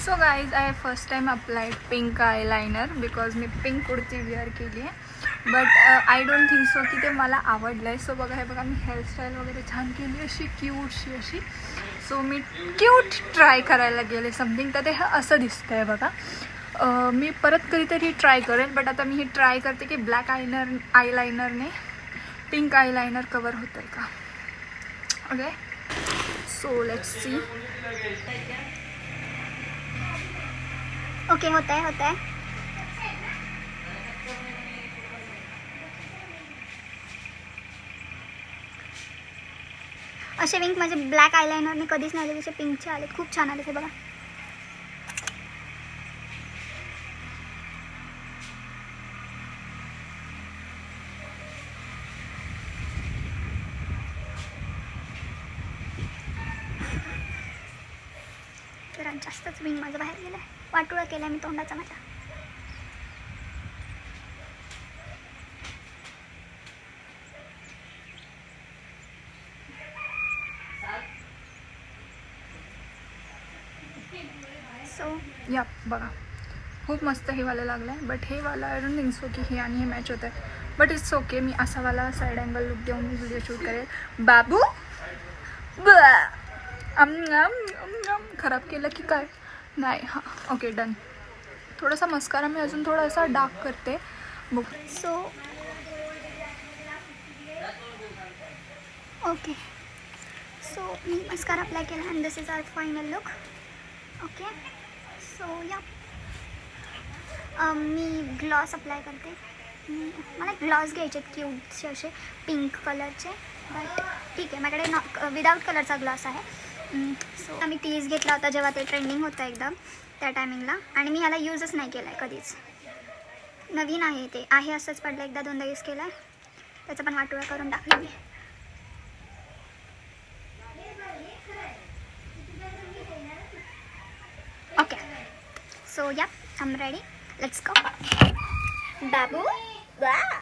So guys I first time applied pink I liner because मी pink kurti wear केली आहे. But I don't think so की ते मला आवडलं आहे. सो बघा हे बघा मी हेअरस्टाईल वगैरे छान केली अशी क्यूटशी अशी. सो मी क्यूट ट्राय करायला गेले समथिंग तर ते असं दिसतं आहे बघा. मी परत कधीतरी ट्राय करेन बट आता मी हे ट्राय करते की ब्लॅक आय लायनरने पिंक आय लायनर कवर होतं आहे का. Okay so let's see. Okay होता है. असे विंक माझे ब्लॅक आयलाइनरने कधीच नाही आले, जसे पिंकचे आले. खूप छान आले ते बघा. जरा जास्तच विंग माझं बाहेर गेलं आहे. वाटोळा केला मी तोंडाचा माझ्या. सो या बघा खूप मस्त हे वाला लागलं आहे. बट हे वाला आय डोंट थिंक सो की हे आणि हे मॅच होत आहे. But it's okay. मी असा वाला साईड अँगल लुक देऊन मी व्हिडिओ शूट करेल. बाबू खराब केलं की काय नाही. हां ओके डन. थोडासा मस्कारा मी अजून थोडासा डार्क करते. बघ सो ओके सो मी मस्कारा अप्लाय केला and this is our final look. Okay so या मी ग्लॉस अप्लाय करते. मला ग्लॉस घ्यायचे आहेत क्यूटचे असे पिंक कलरचे. बट ठीक आहे माझ्याकडे विदाऊट कलरचा ग्लॉस आहे. सो आम्ही 30 घेतला होता जेव्हा ते ट्रेंडिंग होतं एकदम त्या टायमिंगला. आणि मी ह्याला यूजच नाही केला आहे कधीच. नवीन आहे ते आहे असंच पडलं. एकदा दोनदा यूज केला आहे. त्याचा पण वाटोळा करून टाकला मी. ओके सो या I am ready. Let's go. Babu